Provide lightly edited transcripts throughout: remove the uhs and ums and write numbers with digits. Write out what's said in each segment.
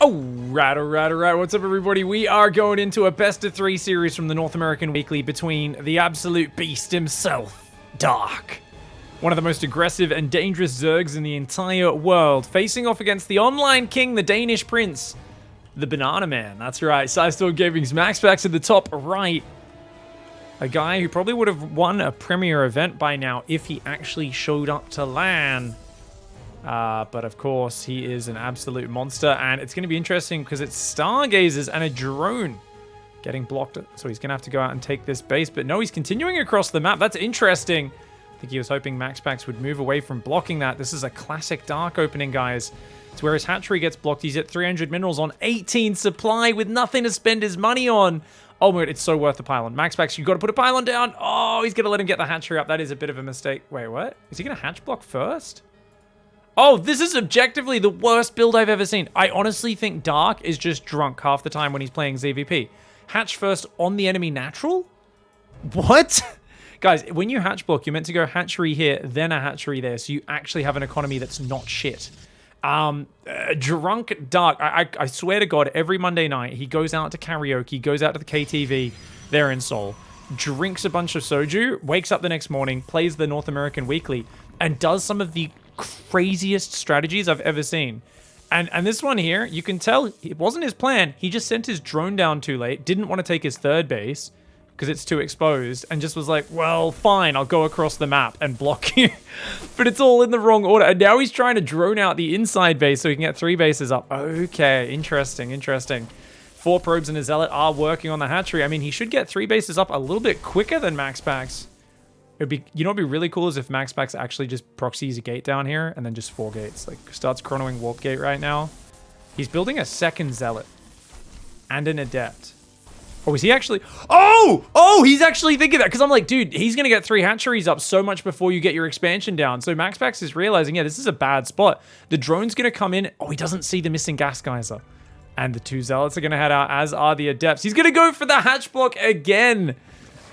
Alright. What's up, everybody? We are going into a best-of-3 series from the North American Weekly between the absolute beast himself, Dark. One of the most aggressive and dangerous Zergs in the entire world, facing off against the online king, the Danish prince, the Banana Man. That's right, Sidestorm Gaming's MaxPax in the top right. A guy who probably would have won a premier event by now if he actually showed up to LAN. But of course, he is an absolute monster, and it's going to be interesting because it's Stargazers and a drone getting blocked. So he's going to have to go out and take this base. But no, he's continuing across the map. That's interesting. I think he was hoping MaxPax would move away from blocking that. This is a classic Dark opening, guys. It's where his hatchery gets blocked. He's at 300 minerals on 18 supply with nothing to spend his money on. Oh my god, it's so worth the pylon. MaxPax, you've got to put a pylon down. Oh, he's going to let him get the hatchery up. That is a bit of a mistake. Wait, what? Is he going to hatch block first? Oh, this is objectively the worst build I've ever seen. I honestly think Dark is just drunk half the time when he's playing ZvP. Hatch first on the enemy natural? What? Guys, when you hatch block, you're meant to go hatchery here, then a hatchery there, so you actually have an economy that's not shit. Drunk Dark, I swear to God, every Monday night, he goes out to karaoke, goes out to the KTV there in Seoul, drinks a bunch of soju, wakes up the next morning, plays the North American Weekly, and does some of the craziest strategies I've ever seen. And this one here, you can tell it wasn't his plan. He just sent his drone down too late, didn't want to take his third base because it's too exposed, and just was like, well, fine, I'll go across the map and block you. But it's all in the wrong order. And now he's trying to drone out the inside base so he can get 3 bases up. Okay, interesting. 4 probes and a zealot are working on the hatchery. I mean, he should get 3 bases up a little bit quicker than MaxPax. It'd be, you know what'd be really cool is if MaxPax actually just proxies a gate down here and then just 4 gates. Like, starts chronoing warp gate right now. He's building a second zealot and an adept. Oh, is he actually? Oh, he's actually thinking that. Because I'm like, dude, he's going to get 3 hatcheries up so much before you get your expansion down. So MaxPax is realizing, yeah, this is a bad spot. The drone's going to come in. Oh, he doesn't see the missing gas geyser. And the 2 zealots are going to head out, as are the adepts. He's going to go for the hatch block again.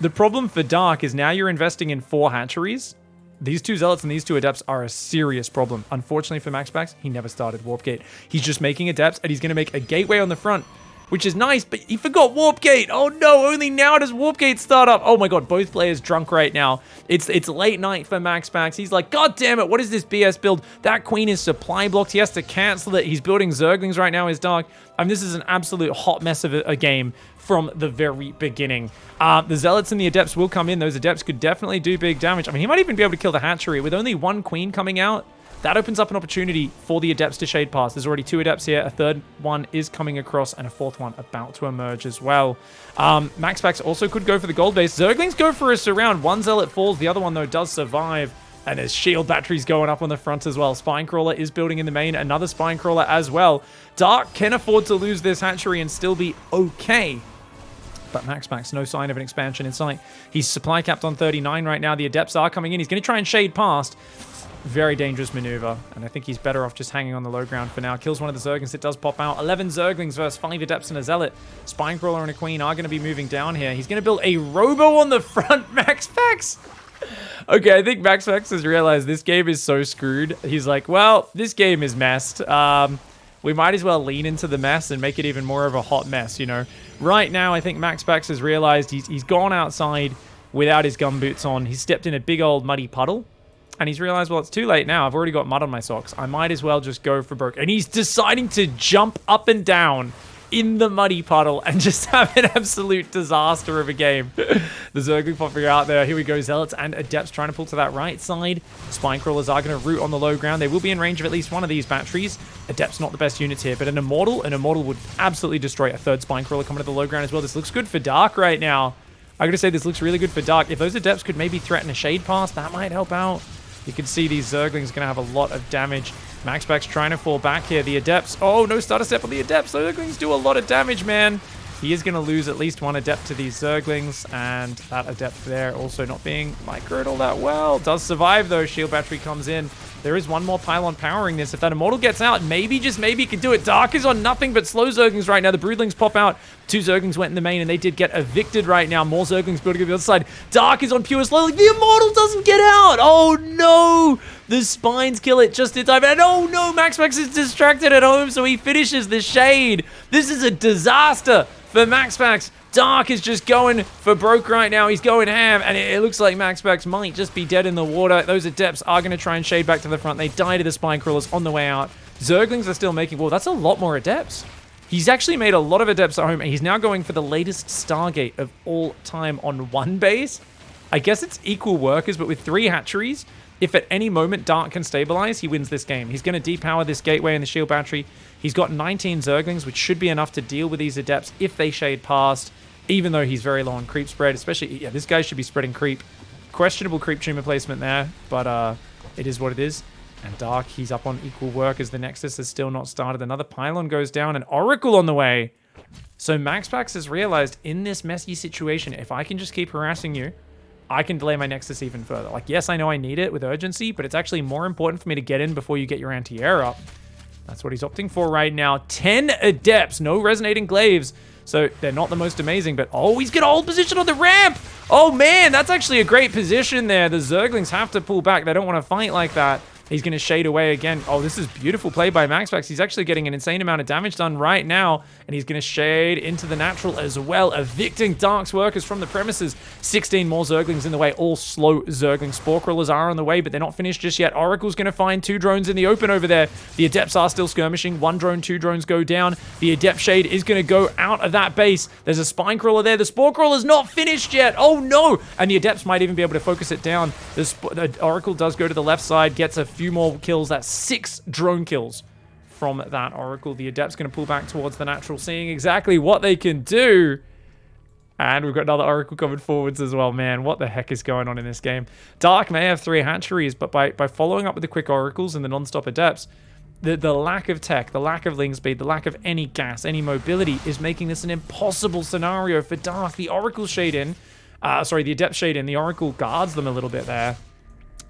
The problem for Dark is now you're investing in 4 hatcheries. These 2 zealots and these 2 adepts are a serious problem. Unfortunately for MaxPax, he never started warp gate. He's just making adepts, and he's going to make a gateway on the front, which is nice, but he forgot warp gate. Oh no, only now does warp gate start up. Oh my god, both players drunk right now. It's late night for MaxPax. He's like, god damn it, what is this BS build? That queen is supply blocked. He has to cancel it. He's building Zerglings right now, is Dark. I mean, this is an absolute hot mess of a game from the very beginning. The zealots and the adepts will come in. Those adepts could definitely do big damage. I mean, he might even be able to kill the hatchery. With only 1 queen coming out, that opens up an opportunity for the adepts to shade pass. There's already 2 adepts here. A third one is coming across, and a 4th one about to emerge as well. MaxPax also could go for the gold base. Zerglings go for a surround. 1 zealot falls. The other one, though, does survive. And there's shield batteries going up on the front as well. Spinecrawler is building in the main. Another Spinecrawler as well. Dark can afford to lose this hatchery and still be okay. But MaxPax, no sign of an expansion in sight. He's supply capped on 39 right now. The adepts are coming in. He's going to try and shade past. Very dangerous maneuver, and I think he's better off just hanging on the low ground for now. Kills one of the Zerglings. It does pop out. 11 Zerglings versus 5 adepts and a zealot. Spinecrawler and a queen are going to be moving down here. He's going to build a robo on the front. MaxPax. Okay, I think MaxPax has realized this game is so screwed. He's like, well, this game is messed. We might as well lean into the mess and make it even more of a hot mess, you know. Right now, I think MaxPax has realized he's gone outside without his gumboots on. He's stepped in a big old muddy puddle. And he's realized, well, it's too late now. I've already got mud on my socks. I might as well just go for broke. And he's deciding to jump up and down in the muddy puddle and just have an absolute disaster of a game. The Zergling popping out there. Here we go. Zealots and Adepts trying to pull to that right side. Spinecrawlers are going to root on the low ground. They will be in range of at least one of these batteries. Adepts not the best units here, but an Immortal would absolutely destroy a 3rd Spinecrawler coming to the low ground as well. This looks good for Dark right now. I gotta say, this looks really good for Dark. If those Adepts could maybe threaten a shade pass, that might help out. You can see these Zerglings going to have a lot of damage. MaxPax trying to fall back here. The Adepts. Oh, no starter step on the Adepts. Zerglings do a lot of damage, man. He is going to lose at least 1 Adept to these Zerglings. And that Adept there also not being microed all that well. Does survive, though. Shield battery comes in. There is one more pylon powering this. If that Immortal gets out, maybe, just maybe, he can do it. Dark is on nothing but slow Zerglings right now. The Broodlings pop out. 2 Zerglings went in the main, and they did get evicted right now. More Zerglings building on the other side. Dark is on pure slow. Like, the Immortal doesn't get out. Oh, no. The Spines kill it just in time. And oh, no. MaxPax is distracted at home, so he finishes the Shade. This is a disaster for MaxPax. Dark is just going for broke right now. He's going ham, and it looks like MaxPax might just be dead in the water. Those Adepts are going to try and shade back to the front. They die to the Spine Crawlers on the way out. Zerglings are still making... Well, that's a lot more Adepts. He's actually made a lot of Adepts at home, and he's now going for the latest Stargate of all time on one base. I guess it's equal workers, but with 3 hatcheries, if at any moment Dark can stabilize, he wins this game. He's going to depower this gateway and the shield battery. He's got 19 Zerglings, which should be enough to deal with these Adepts if they shade past, even though he's very low on creep spread, especially, yeah, this guy should be spreading creep. Questionable creep tumor placement there, but it is what it is. And Dark, he's up on equal work as the Nexus has still not started. Another pylon goes down, and Oracle on the way. So MaxPax has realized in this messy situation, if I can just keep harassing you, I can delay my Nexus even further. Like, yes, I know I need it with urgency, but it's actually more important for me to get in before you get your anti-air up. That's what he's opting for right now. 10 Adepts, no resonating glaives. So they're not the most amazing, but oh, he's got a hold position on the ramp. Oh man, that's actually a great position there. The Zerglings have to pull back. They don't want to fight like that. He's going to shade away again. Oh, this is beautiful play by MaxPax. He's actually getting an insane amount of damage done right now, and he's going to shade into the natural as well, evicting Dark's workers from the premises. 16 more Zerglings in the way. All slow Zergling Spore Crawlers are on the way, but they're not finished just yet. Oracle's going to find 2 drones in the open over there. The Adepts are still skirmishing. 1 drone, 2 drones go down. The Adept shade is going to go out of that base. There's a Spine Crawler there. The Spore Crawler's not finished yet. Oh, no. And the Adepts might even be able to focus it down. The Oracle does go to the left side, gets a few more kills. That's 6 drone kills from that Oracle. The Adept's going to pull back towards the natural, seeing exactly what they can do. And we've got another Oracle coming forwards as well. Man, what the heck is going on in this game? Dark may have 3 hatcheries, but by following up with the quick Oracles and the non-stop Adepts, the lack of tech, the lack of link speed, the lack of any gas, any mobility is making this an impossible scenario for Dark. The Oracle shade in, the Adept shade in, the Oracle guards them a little bit there.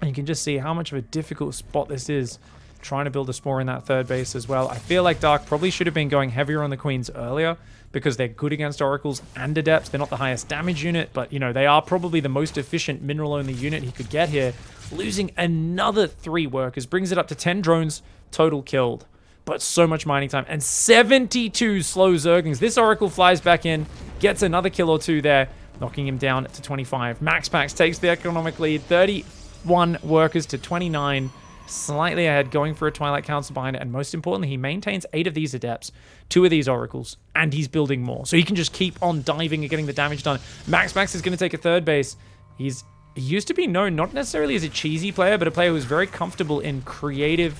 And you can just see how much of a difficult spot this is, trying to build a Spore in that 3rd base as well. I feel like Dark probably should have been going heavier on the Queens earlier, because they're good against Oracles and Adepts. They're not the highest damage unit, but, you know, they are probably the most efficient mineral-only unit he could get here. Losing another 3 workers brings it up to 10 drones total killed. But so much mining time, and 72 slow Zerglings. This Oracle flies back in, gets another kill or 2 there, knocking him down to 25. MaxPax takes the economic lead, 31 workers to 29, slightly ahead, going for a Twilight Council behind it, and most importantly, he maintains 8 of these Adepts, 2 of these Oracles, and he's building more. So he can just keep on diving and getting the damage done. MaxPax is going to take a 3rd base. He used to be known not necessarily as a cheesy player, but a player who was very comfortable in creative,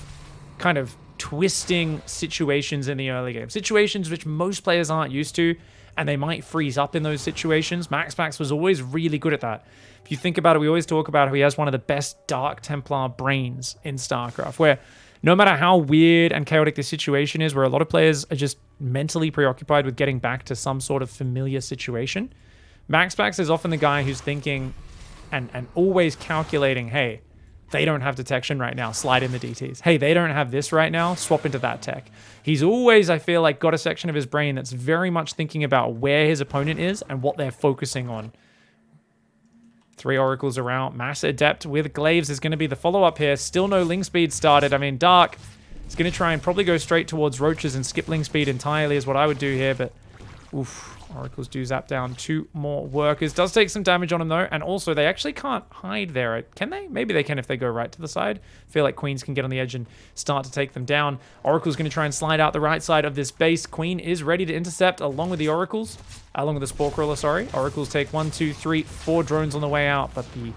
kind of twisting situations in the early game. Situations which most players aren't used to, and they might freeze up in those situations. MaxPax was always really good at that. If you think about it, we always talk about how he has one of the best Dark Templar brains in StarCraft, where no matter how weird and chaotic the situation is, where a lot of players are just mentally preoccupied with getting back to some sort of familiar situation, MaxPax is often the guy who's thinking and always calculating, hey, they don't have detection right now, slide in the DTs. Hey, they don't have this right now, swap into that tech. He's always, I feel like, got a section of his brain that's very much thinking about where his opponent is and what they're focusing on. 3 Oracles around. Mass Adept with Glaives is going to be the follow-up here. Still no Link Speed started. I mean, Dark is going to try and probably go straight towards Roaches and skip Link Speed entirely is what I would do here, but oof. Oracles do zap down 2 more workers. Does take some damage on them, though. And also, they actually can't hide there. Can they? Maybe they can if they go right to the side. Feel like Queens can get on the edge and start to take them down. Oracle's going to try and slide out the right side of this base. Queen is ready to intercept along with the Oracles. Along with the Spore Crawler, sorry. Oracles take 1, 2, 3, 4 drones on the way out. But the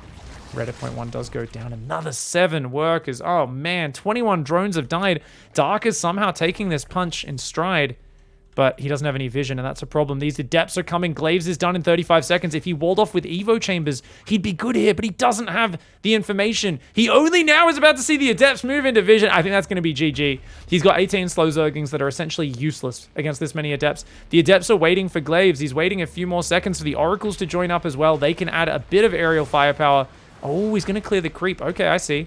Red at point 1 does go down. Another 7 workers. Oh, man. 21 drones have died. Dark is somehow taking this punch in stride, but he doesn't have any vision, and that's a problem. These Adepts are coming. Glaives is done in 35 seconds. If he walled off with Evo Chambers, he'd be good here, but he doesn't have the information. He only now is about to see the Adepts move into vision. I think that's going to be GG. He's got 18 slow Zerglings that are essentially useless against this many Adepts. The Adepts are waiting for Glaives. He's waiting a few more seconds for the Oracles to join up as well. They can add a bit of aerial firepower. Oh, he's going to clear the creep. Okay, I see.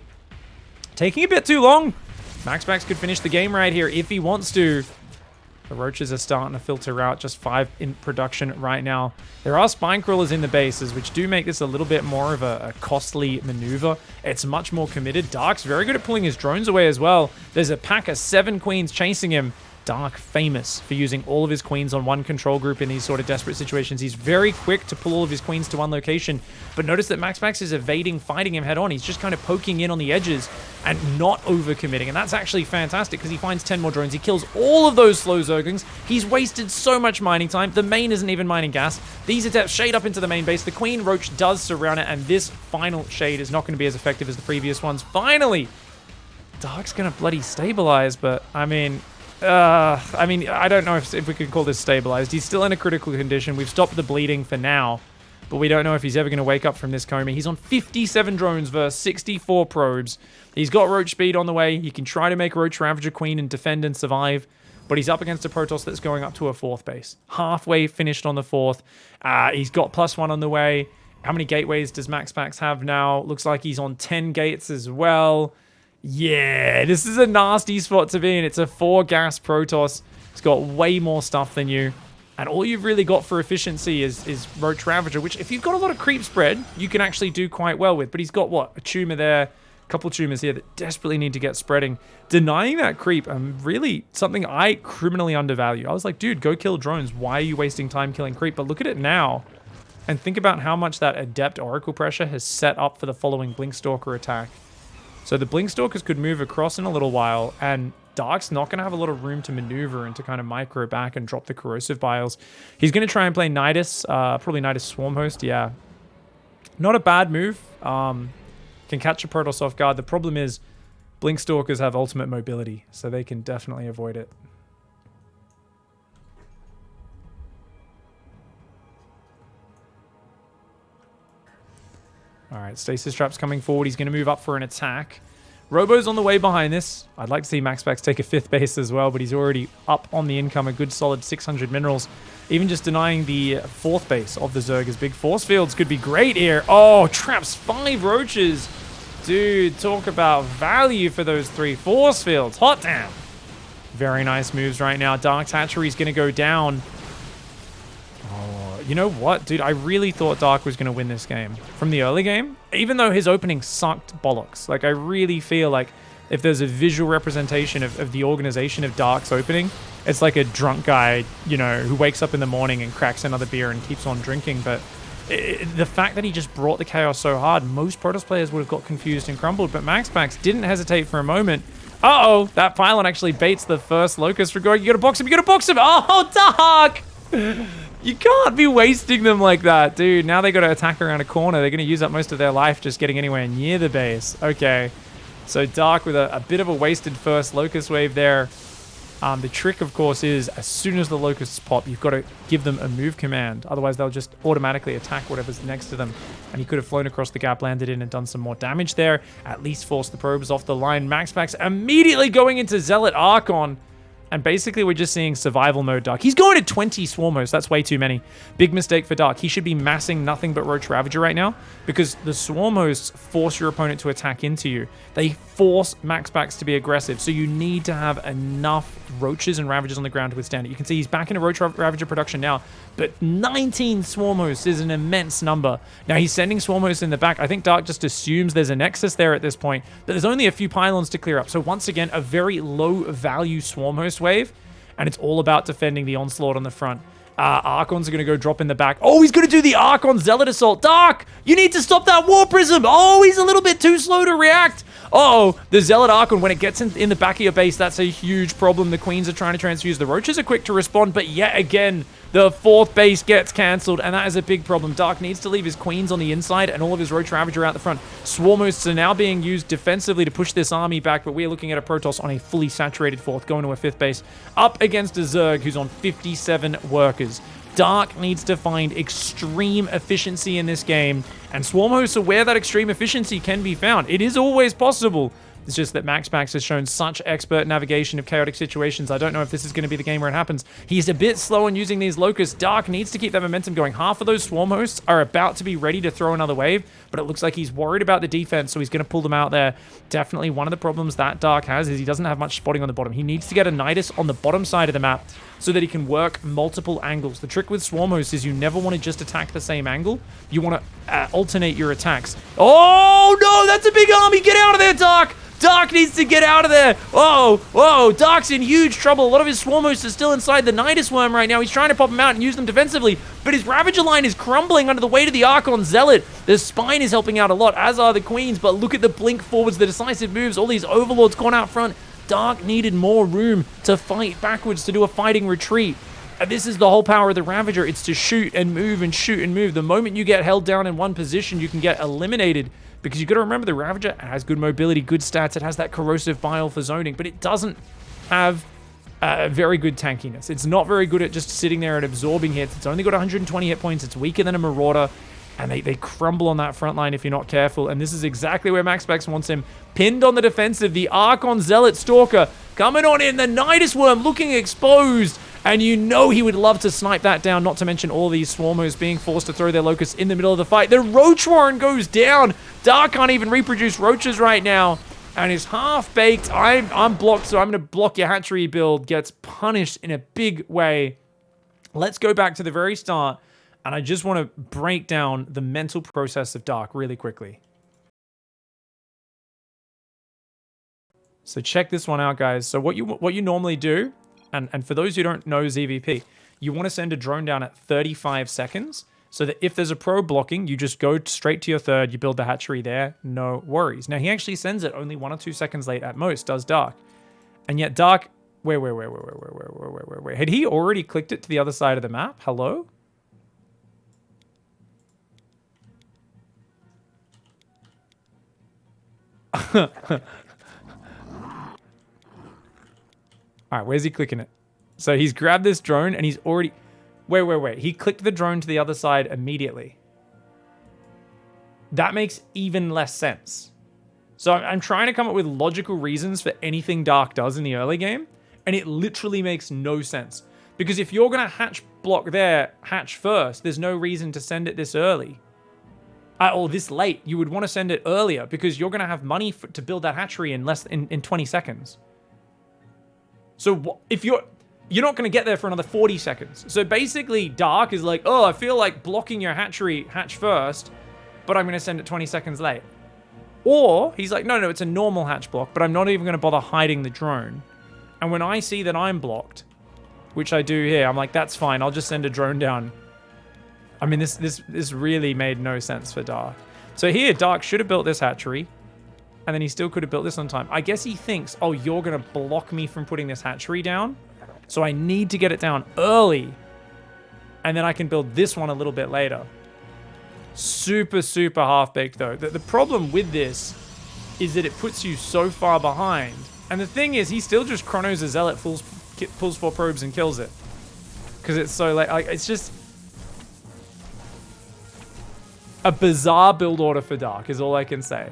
taking a bit too long. MaxPax could finish the game right here if he wants to. The roaches are starting to filter out. Just 5 in production right now. There are spine crawlers in the bases, which do make this a little bit more of a costly maneuver. It's much more committed. Dark's very good at pulling his drones away as well. There's a pack of 7 queens chasing him. Dark famous for using all of his queens on one control group in these sort of desperate situations. He's very quick to pull all of his queens to one location, but notice that MaxPax is evading fighting him head on. He's just kind of poking in on the edges and not overcommitting, and that's actually fantastic because he finds 10 more drones. He kills all of those slow Zerglings. He's wasted so much mining time. The main isn't even mining gas. These attempts shade up into the main base. The Queen Roach does surround it, and this final shade is not going to be as effective as the previous ones. Finally, Dark's going to bloody stabilize, but I mean, I don't know if we could call this stabilized. He's still in a critical condition. We've stopped the bleeding for now, but we don't know if he's ever going to wake up from this coma. He's on 57 drones versus 64 probes. He's got Roach speed on the way. He can try to make Roach Ravager Queen and defend and survive, but he's up against a Protoss that's going up to a 4th base. Halfway finished on the 4th. He's got +1 on the way. How many gateways does MaxPax have now? Looks like he's on 10 gates as well. Yeah, this is a nasty spot to be in. It's a 4-gas Protoss. It's got way more stuff than you. And all you've really got for efficiency is Roach Ravager, which if you've got a lot of creep spread, you can actually do quite well with. But he's got, what, a tumor there, a couple tumors here that desperately need to get spreading. Denying that creep, really something I criminally undervalue. I was like, dude, go kill drones. Why are you wasting time killing creep? But look at it now. And think about how much that Adept Oracle pressure has set up for the following Blinkstalker attack. So the Blinkstalkers could move across in a little while, and Dark's not going to have a lot of room to maneuver and to kind of micro back and drop the Corrosive Biles. He's going to try and play Nidus, probably Nidus Swarmhost, yeah. Not a bad move. Can catch a Protoss off guard. The problem is Blinkstalkers have ultimate mobility, so they can definitely avoid it. All right, Stasis Trap's coming forward. He's going to move up for an attack. Robo's on the way behind this. I'd like to see MaxPax take a 5th base as well, but he's already up on the income, a good solid 600 minerals. Even just denying the 4th base of the Zerg's big force fields could be great here. Oh, traps 5 roaches. Dude, talk about value for those 3 force fields. Hot damn. Very nice moves right now. Dark's Hatchery's going to go down. You know what, dude? I really thought Dark was going to win this game from the early game, even though his opening sucked bollocks. Like, I really feel like if there's a visual representation of the organization of Dark's opening, it's like a drunk guy, you know, who wakes up in the morning and cracks another beer and keeps on drinking. But the fact that he just brought the chaos so hard, most Protoss players would have got confused and crumbled. But MaxPax didn't hesitate for a moment. Uh-oh, that pylon actually baits the first Locust for going, you gotta box him, you gotta box him! Oh, Dark! You can't be wasting them like that, dude. Now they got to attack around a corner. They're going to use up most of their life just getting anywhere near the base. Okay. So Dark with a bit of a wasted first Locust wave there. The trick, of course, is as soon as the Locusts pop, you've got to give them a move command. Otherwise, they'll just automatically attack whatever's next to them. And he could have flown across the gap, landed in, and done some more damage there. At least forced the probes off the line. MaxPax immediately going into Zealot Archon. And basically, we're just seeing survival mode Dark. He's going to 20 Swarmhosts. That's way too many. Big mistake for Dark. He should be massing nothing but Roach Ravager right now because the Swarmhosts force your opponent to attack into you. They force MaxPax to be aggressive, so you need to have enough Roaches and Ravagers on the ground to withstand it. You can see he's back into Roach Ravager production now, but 19 Swarmhosts is an immense number. Now, he's sending Swarmhosts in the back. I think Dark just assumes there's a Nexus there at this point, but there's only a few pylons to clear up. So once again, a very low-value Swarmhost wave, and it's all about defending the Onslaught on the front. Archons are going to go drop in the back. Oh, he's going to do the Archon Zealot Assault. Dark, you need to stop that War Prism. Oh, he's a little bit too slow to react. Uh-oh, the Zealot Archon, when it gets in the back of your base, that's a huge problem. The Queens are trying to transfuse. The Roaches are quick to respond, but yet again, the 4th base gets cancelled, and that is a big problem. Dark needs to leave his Queens on the inside and all of his Roach Ravager out the front. Swarmhosts are now being used defensively to push this army back, but we're looking at a Protoss on a fully saturated 4th, going to a 5th base, up against a Zerg who's on 57 workers. Dark needs to find extreme efficiency in this game, and Swarmhosts are where that extreme efficiency can be found. It is always possible, It's just that MaxPax has shown such expert navigation of chaotic situations. I don't know if this is going to be the game where it happens. He's a bit slow on using these locusts. Dark needs to keep that momentum going. Half of those swarm hosts are about to be ready to throw another wave, but it looks like he's worried about the defense, so he's going to pull them out there. Definitely one of the problems that Dark has is he doesn't have much spotting on the bottom. He needs to get a Nidus on the bottom side of the map so that he can work multiple angles. The trick with swarm hosts is you never want to just attack the same angle. You want to alternate your attacks. Oh, no, that's a big army. Get out of there, Dark. Dark needs to get out of there. Whoa, Dark's in huge trouble. A lot of his swarm hosts are still inside the Nidus worm right now. He's trying to pop them out and use them defensively, but his Ravager line is crumbling under the weight of the Archon Zealot. The Spine is helping out a lot, as are the Queens, but look at the blink forwards, the decisive moves, all these Overlords gone out front. Dark needed more room to fight backwards, to do a fighting retreat. And this is the whole power of the Ravager. It's to shoot and move and shoot and move. The moment you get held down in one position, you can get eliminated. Because you've got to remember, the Ravager has good mobility, good stats. It has that corrosive bile for zoning, but it doesn't have very good tankiness. It's not very good at just sitting there and absorbing hits. It's only got 120 hit points. It's weaker than a Marauder, and they crumble on that front line if you're not careful. And this is exactly where MaxPax wants him. Pinned on the defensive, the Archon Zealot Stalker coming on in. The Nidus Worm looking exposed. And you know he would love to snipe that down, not to mention all these swarmers being forced to throw their locusts in the middle of the fight. The Roach Warren goes down. Dark can't even reproduce roaches right now. And is half-baked. I'm blocked, so I'm going to block your hatchery build. Gets punished in a big way. Let's go back to the very start. And I just want to break down the mental process of Dark really quickly. So check this one out, guys. So what you normally do, and for those who don't know ZvP, you want to send a drone down at 35 seconds so that if there's a probe blocking, you just go straight to your third, you build the hatchery there, no worries. Now, he actually sends it only 1 or 2 seconds late at most, does Dark. And yet Dark, wait. Had he already clicked it to the other side of the map? Hello? All right, where's he clicking it? So he's grabbed this drone and he's already... Wait. He clicked the drone to the other side immediately. That makes even less sense. So I'm trying to come up with logical reasons for anything Dark does in the early game, and it literally makes no sense. Because if you're going to hatch block there, hatch first, there's no reason to send it this early. Or this late. You would want to send it earlier because you're going to have money to build that hatchery in in 20 seconds. So if you're not going to get there for another 40 seconds. So basically, Dark is like, oh, I feel like blocking your hatchery hatch first, but I'm going to send it 20 seconds late. Or he's like, no, it's a normal hatch block, but I'm not even going to bother hiding the drone. And when I see that I'm blocked, which I do here, I'm like, that's fine. I'll just send a drone down. I mean, this really made no sense for Dark. So here, Dark should have built this hatchery. And then he still could have built this on time. I guess he thinks, oh, you're going to block me from putting this hatchery down. So I need to get it down early. And then I can build this one a little bit later. Super, super half-baked, though. The problem with this is that it puts you so far behind. And the thing is, he still just chronos a Zealot, pulls 4 probes, and kills it. Because it's so late. Like, it's just... a bizarre build order for Dark is all I can say.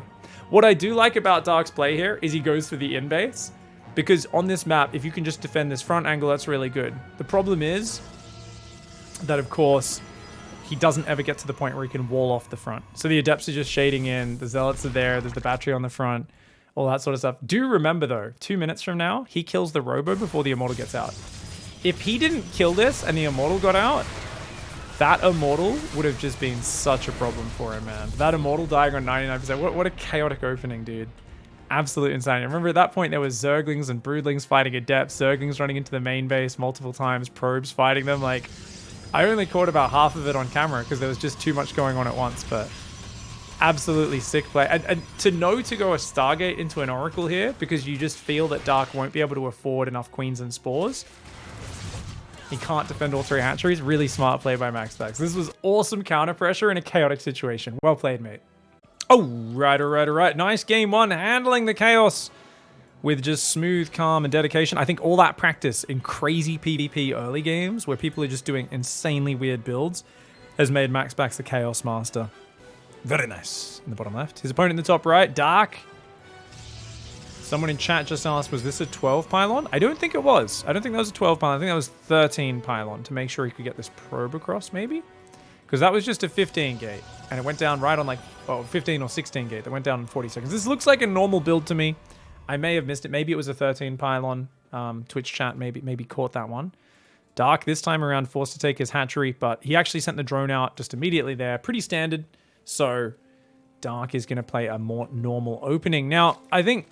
What I do like about Dark's play here is he goes for the in-base. Because on this map, if you can just defend this front angle, that's really good. The problem is that, of course, he doesn't ever get to the point where he can wall off the front. So the Adepts are just shading in, the Zealots are there, there's the battery on the front, all that sort of stuff. Do remember, though, 2 minutes from now, he kills the Robo before the Immortal gets out. If he didn't kill this and the Immortal got out, that Immortal would have just been such a problem for him, man. That Immortal dying on 99%. What a chaotic opening, dude. Absolute insanity. Remember, at that point, there was Zerglings and Broodlings fighting Adepts, Zerglings running into the main base multiple times, Probes fighting them. Like, I only caught about half of it on camera because there was just too much going on at once, but absolutely sick play. And to know to go a Stargate into an Oracle here because you just feel that Dark won't be able to afford enough Queens and Spores. He can't defend all 3 hatcheries. Really smart play by MaxPax. This was awesome counter pressure in a chaotic situation. Well played, mate. Oh, right. Nice game 1. Handling the chaos with just smooth, calm, and dedication. I think all that practice in crazy PvP early games where people are just doing insanely weird builds has made MaxPax the chaos master. Very nice. In the bottom left. His opponent in the top right, Dark. Someone in chat just asked, was this a 12 pylon? I don't think it was. I don't think that was a 12 pylon. I think that was 13 pylon to make sure he could get this probe across, maybe? Because that was just a 15 gate. And it went down right on like, 15 or 16 gate. That went down in 40 seconds. This looks like a normal build to me. I may have missed it. Maybe it was a 13 pylon. Twitch chat maybe caught that one. Dark this time around forced to take his hatchery, but he actually sent the drone out just immediately there. Pretty standard. So Dark is going to play a more normal opening. Now, I think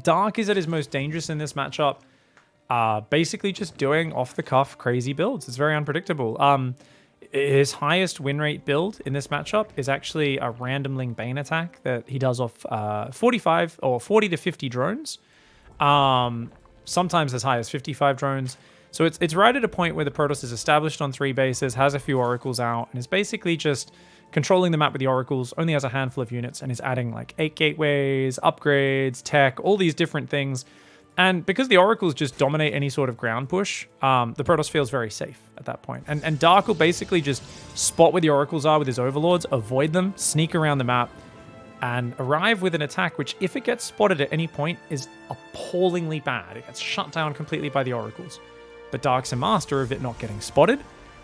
Dark is at his most dangerous in this matchup. Basically just doing off-the-cuff crazy builds. It's very unpredictable. His highest win rate build in this matchup is actually a randomling Bane attack that he does off 45 or 40 to 50 drones. Sometimes as high as 55 drones. So it's right at a point where the Protoss is established on 3 bases, has a few oracles out, and is basically just controlling the map with the oracles, only has a handful of units, and is adding like 8 gateways, upgrades, tech, all these different things. And because the oracles just dominate any sort of ground push, the Protoss feels very safe at that point. And Dark will basically just spot where the oracles are with his overlords, avoid them, sneak around the map, and arrive with an attack which, if it gets spotted at any point, is appallingly bad. It gets shut down completely by the oracles. But Dark's a master of it not getting spotted.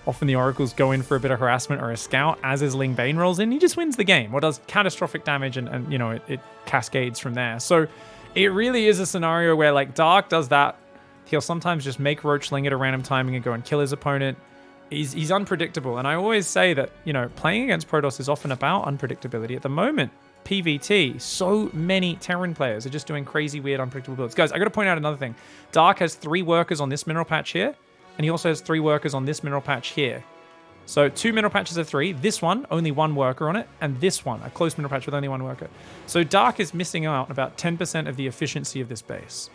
Often the oracles go in for a bit of harassment or a scout as his Ling Bane rolls in. He just wins the game or does catastrophic damage, and you know, it cascades from there. So it really is a scenario where like Dark does that. He'll sometimes just make Roach Ling at a random timing and go and kill his opponent. He's unpredictable. And I always say that, you know, playing against Protoss is often about unpredictability. At the moment, PvT, so many Terran players are just doing crazy, weird, unpredictable builds. Guys, I got to point out another thing. Dark has 3 workers on this mineral patch here, and he also has 3 workers on this mineral patch here. So 2 mineral patches of 3, this one, only 1 worker on it, and this one, a close mineral patch with only 1 worker. So Dark is missing out about 10% of the efficiency of this base.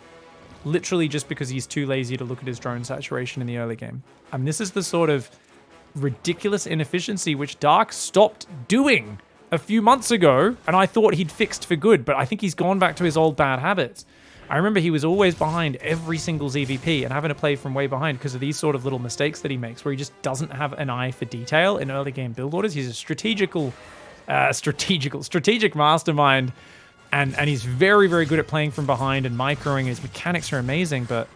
Literally just because he's too lazy to look at his drone saturation in the early game. I mean, this is the sort of ridiculous inefficiency which Dark stopped doing a few months ago, and I thought he'd fixed for good, but I think he's gone back to his old bad habits. I remember he was always behind every single ZvP and having to play from way behind because of these sort of little mistakes that he makes where he just doesn't have an eye for detail in early game build orders. He's a strategic mastermind, and he's very, very good at playing from behind and microing. His mechanics are amazing, but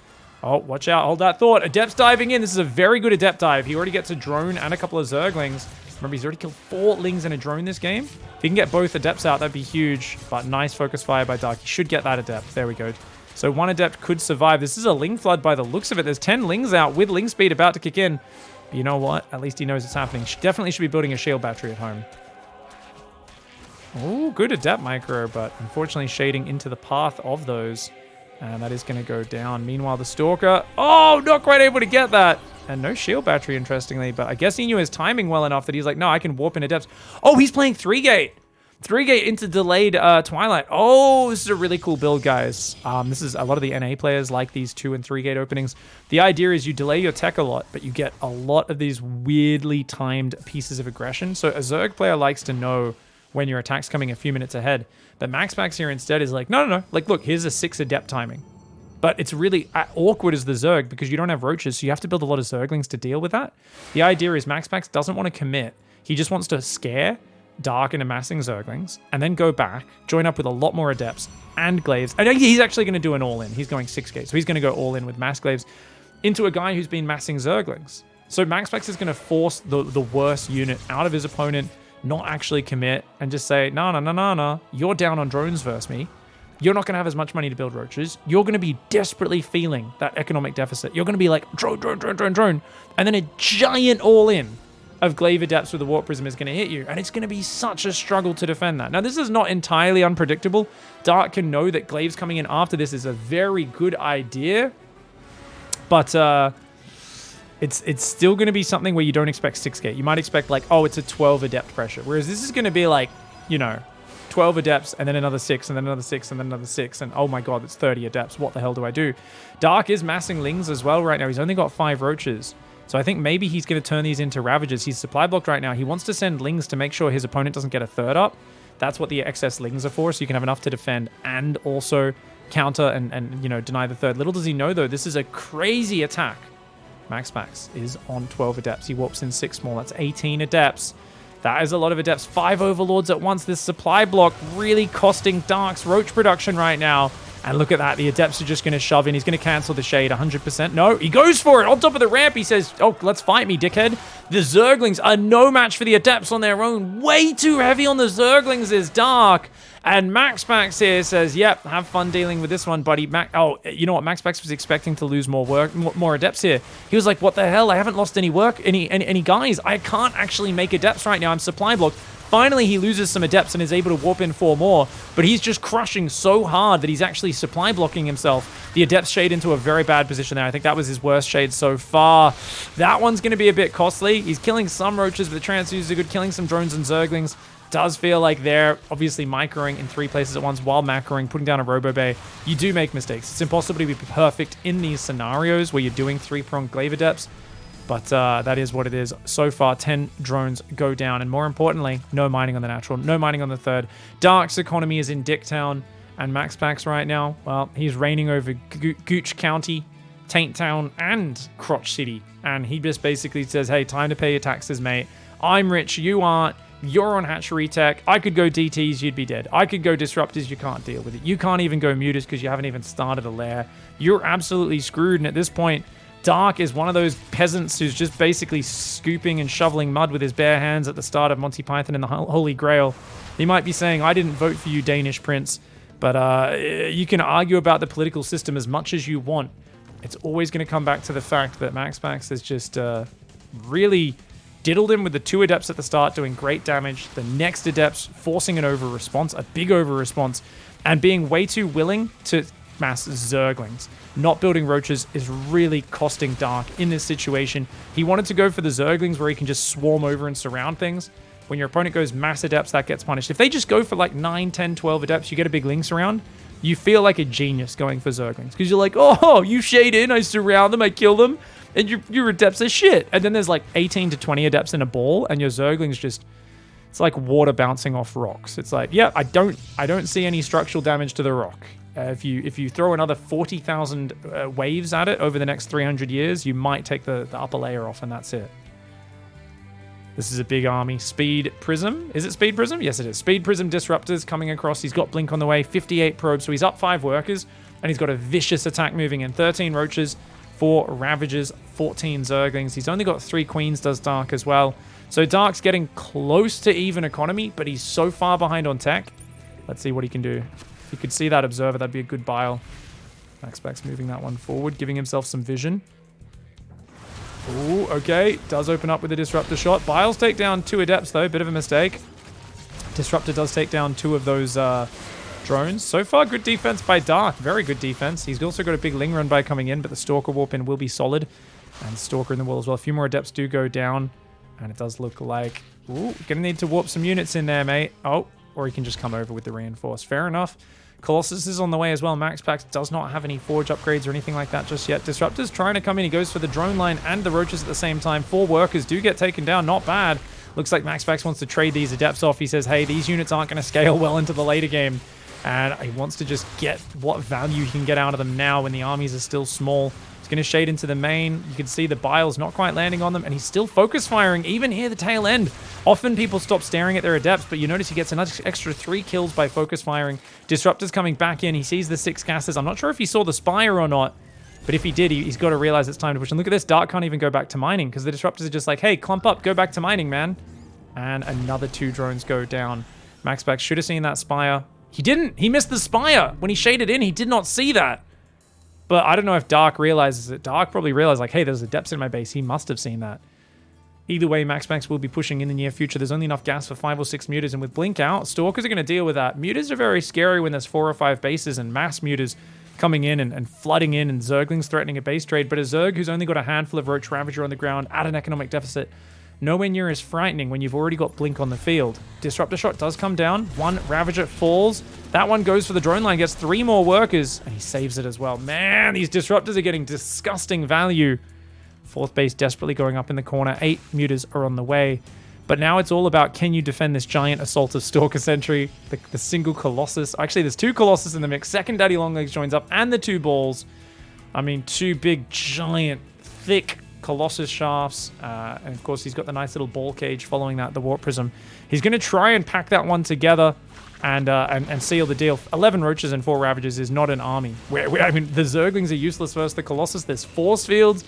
oh, watch out. Hold that thought. Adept's diving in. This is a very good Adept dive. He already gets a drone and a couple of Zerglings. Remember, he's already killed 4 Lings and a drone this game. If he can get both Adepts out, that'd be huge. But nice focus fire by Dark. He should get that Adept. There we go. So 1 Adept could survive. This is a Ling flood by the looks of it. There's 10 Lings out with Ling speed about to kick in. But you know what? At least he knows it's happening. Definitely should be building a shield battery at home. Oh, good Adept micro, but unfortunately shading into the path of those. And that is going to go down. Meanwhile, the Stalker... Oh, not quite able to get that. And no shield battery, interestingly. But I guess he knew his timing well enough that he's like, no, I can warp in Adepts. Oh, he's playing 3-gate. 3-gate into delayed Twilight. Oh, this is a really cool build, guys. This is a lot of the NA players like these 2 and 3-gate openings. The idea is you delay your tech a lot, but you get a lot of these weirdly timed pieces of aggression. So a Zerg player likes to know when your attack's coming a few minutes ahead. But MaxPax here instead is like, no. Like, look, here's a 6 Adept timing. But it's really awkward as the Zerg because you don't have roaches, so you have to build a lot of Zerglings to deal with that. The idea is MaxPax doesn't want to commit. He just wants to scare Dark into amassing Zerglings and then go back, join up with a lot more Adepts and Glaives. I know he's actually going to do an all-in. He's going 6-gate, so he's going to go all-in with mass Glaives into a guy who's been massing Zerglings. So MaxPax is going to force the worst unit out of his opponent, not actually commit, and just say, no, you're down on drones versus me. You're not going to have as much money to build roaches. You're going to be desperately feeling that economic deficit. You're going to be like, drone. And then a giant all-in of Glaive Adepts with the Warp Prism is going to hit you. And it's going to be such a struggle to defend that. Now, this is not entirely unpredictable. Dark can know that Glaives coming in after this is a very good idea. But it's still going to be something where you don't expect 6-gate. You might expect like, oh, it's a 12 Adept pressure. Whereas this is going to be like, you know, 12 Adepts, and then another 6, and then another 6, and then another 6, and oh my god, it's 30 Adepts. What the hell do I do? Dark is massing Lings as well right now. He's only got 5 Roaches. So I think maybe he's going to turn these into Ravagers. He's supply blocked right now. He wants to send Lings to make sure his opponent doesn't get a 3rd up. That's what the excess Lings are for, so you can have enough to defend and also counter and you know, deny the 3rd. Little does he know, though, this is a crazy attack. MaxPax is on 12 Adepts. He warps in 6 more. That's 18 Adepts. That is a lot of Adepts. 5 Overlords at once. This supply block really costing Dark's Roach production right now. And look at that. The Adepts are just going to shove in. He's going to cancel the Shade 100%. No, he goes for it. On top of the ramp, he says, oh, let's fight me, dickhead. The Zerglings are no match for the Adepts on their own. Way too heavy on the Zerglings is Dark. And MaxPax here says, yep, have fun dealing with this one, buddy. Oh, you know what? MaxPax was expecting to lose more Adepts here. He was like, what the hell? I haven't lost any guys. I can't actually make Adepts right now. I'm supply blocked. Finally, he loses some Adepts and is able to warp in 4 more, but he's just crushing so hard that he's actually supply blocking himself. The Adepts Shade into a very bad position there. I think that was his worst Shade so far. That one's going to be a bit costly. He's killing some Roaches, but the Transducers are good, killing some Drones and Zerglings. Does feel like they're obviously microing in 3 places at once while macroing, putting down a Robo Bay. You do make mistakes. It's impossible to be perfect in these scenarios where you're doing 3-pronged Glaive Adepts. But that is what it is. So far, 10 drones go down. And more importantly, no mining on the natural, no mining on the third. Dark's economy is in Dicktown. And MaxPax right now, well, he's reigning over Gooch County, Taint Town, and Crotch City. And he just basically says, hey, time to pay your taxes, mate. I'm rich, you aren't. You're on hatchery tech. I could go DTs, you'd be dead. I could go disruptors, you can't deal with it. You can't even go muters because you haven't even started a lair. You're absolutely screwed. And at this point, Dark is one of those peasants who's just basically scooping and shoveling mud with his bare hands at the start of Monty Python and the Holy Grail. He might be saying, I didn't vote for you, Danish prince. But you can argue about the political system as much as you want. It's always going to come back to the fact that MaxPax has just really diddled him with the 2 Adepts at the start, doing great damage. The next Adepts forcing an over-response, a big over-response, and being way too willing to mass Zerglings. Not building Roaches is really costing Dark in this situation. He wanted to go for the Zerglings where he can just swarm over and surround things. When your opponent goes mass Adepts, that gets punished. If they just go for like 9, 10, 12 Adepts, you get a big Lynx around, you feel like a genius going for Zerglings. Because you're like, oh, you shade in, I surround them, I kill them, and your Adepts are shit. And then there's like 18 to 20 Adepts in a ball, and your Zerglings just... It's like water bouncing off rocks. It's like, yeah, I don't see any structural damage to the rock. If you throw another 40,000 waves at it over the next 300 years, you might take the upper layer off, and that's it. This is a big army. Speed Prism. Is it Speed Prism? Yes, it is. Speed Prism Disruptors coming across. He's got Blink on the way. 58 probes, so he's up 5 workers, and he's got a vicious attack moving in. 13 Roaches, 4 Ravagers, 14 Zerglings. He's only got 3 Queens, does Dark as well. So Dark's getting close to even economy, but he's so far behind on tech. Let's see what he can do. If you could see that Observer, that'd be a good bile. MaxPax moving that one forward, giving himself some vision. Ooh, okay. Does open up with a Disruptor shot. Biles take down 2 Adepts, though. Bit of a mistake. Disruptor does take down 2 of those drones. So far, good defense by Dark. Very good defense. He's also got a big Ling run by coming in, but the Stalker warp in will be solid. And Stalker in the wall as well. A few more Adepts do go down. And it does look like... Ooh, gonna need to warp some units in there, mate. Oh, or he can just come over with the reinforce. Fair enough. Colossus is on the way as well. MaxPax does not have any Forge upgrades or anything like that just yet. Disruptor's trying to come in. He goes for the drone line and the Roaches at the same time. 4 workers do get taken down. Not bad. Looks like MaxPax wants to trade these Adepts off. He says, hey, these units aren't going to scale well into the later game. And he wants to just get what value he can get out of them now when the armies are still small. Going to shade into the main. You can see the Biles not quite landing on them, and he's still focus firing, even here the tail end. Often people stop staring at their Adepts, but you notice he gets an extra 3 kills by focus firing. Disruptor's coming back in. He sees the 6 gases. I'm not sure if he saw the Spire or not, but if he did, he's got to realize it's time to push. And look at this. Dark can't even go back to mining because the Disruptors are just like, hey, clump up, go back to mining, man. And another 2 drones go down. MaxPax should have seen that Spire. He didn't. He missed the Spire. When he shaded in, he did not see that. But I don't know if Dark realizes it. Dark probably realized, like, hey, there's Adepts in my base. He must have seen that. Either way, MaxPax will be pushing in the near future. There's only enough gas for 5 or 6 Muters, and with Blink out, Stalkers are going to deal with that. Muters are very scary when there's 4 or 5 bases and mass Muters coming in and flooding in, and Zerglings threatening a base trade. But a Zerg who's only got a handful of Roach Ravager on the ground at an economic deficit, nowhere near as frightening when you've already got Blink on the field. Disruptor shot does come down. 1 Ravager falls. That one goes for the drone line, gets 3 more workers, and he saves it as well. Man, these Disruptors are getting disgusting value. 4th base desperately going up in the corner. 8 Muters are on the way. But now it's all about, can you defend this giant assault of Stalker Sentry? The single Colossus. Actually, there's 2 Colossus in the mix. Second Daddy Longlegs joins up, and the 2 balls. I mean, 2 big, giant, thick Colossus shafts, and of course he's got the nice little ball cage following that, the Warp Prism. He's going to try and pack that one together and seal the deal. 11 Roaches and 4 Ravagers is not an army. I mean, the Zerglings are useless versus the Colossus. There's force fields.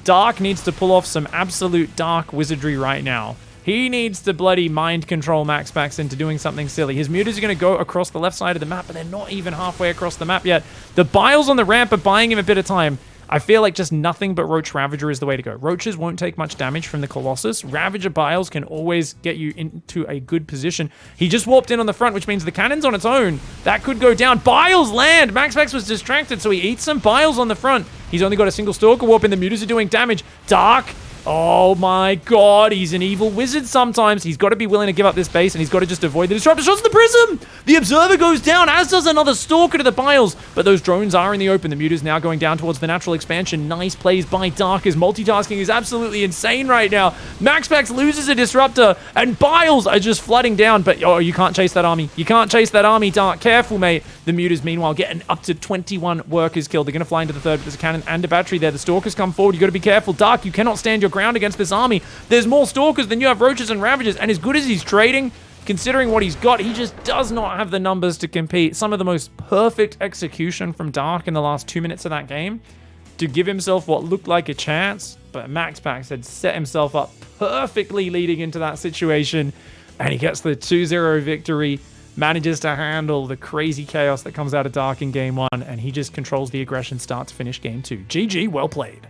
Dark needs to pull off some absolute dark wizardry right now. He needs to bloody mind control MaxPax into doing something silly. His mutas are going to go across the left side of the map, but they're not even halfway across the map yet. The Biles on the ramp are buying him a bit of time. I feel like just nothing but Roach Ravager is the way to go. Roaches won't take much damage from the Colossus. Ravager Biles can always get you into a good position. He just warped in on the front, which means the cannon's on its own. That could go down. Biles land! MaxPax was distracted, so he eats some Biles on the front. He's only got a single Stalker Warp, and the mutas are doing damage. Dark! Oh my god, he's an evil wizard sometimes. He's got to be willing to give up this base, and he's got to just avoid the Disruptor shots of the Prism! The Observer goes down, as does another Stalker to the Biles, but those drones are in the open. The mutas now going down towards the natural expansion. Nice plays by Dark. His multitasking is absolutely insane right now. MaxPax loses a Disruptor, and Biles are just flooding down, but oh, you can't chase that army. You can't chase that army, Dark. Careful, mate. The mutas, meanwhile, getting up to 21 workers killed. They're going to fly into the third, but there's a cannon and a battery there. The Stalkers come forward. You got to be careful. Dark, you cannot stand your ground against this army. There's more Stalkers than you have Roaches and Ravagers, and as good as he's trading, considering what he's got, he just does not have the numbers to compete. Some of the most perfect execution from Dark in the last 2 minutes of that game to give himself what looked like a chance, but MaxPax had set himself up perfectly leading into that situation, and he gets the 2-0 victory, manages to handle the crazy chaos that comes out of Dark in game 1, and he just controls the aggression start to finish game 2. GG, well played.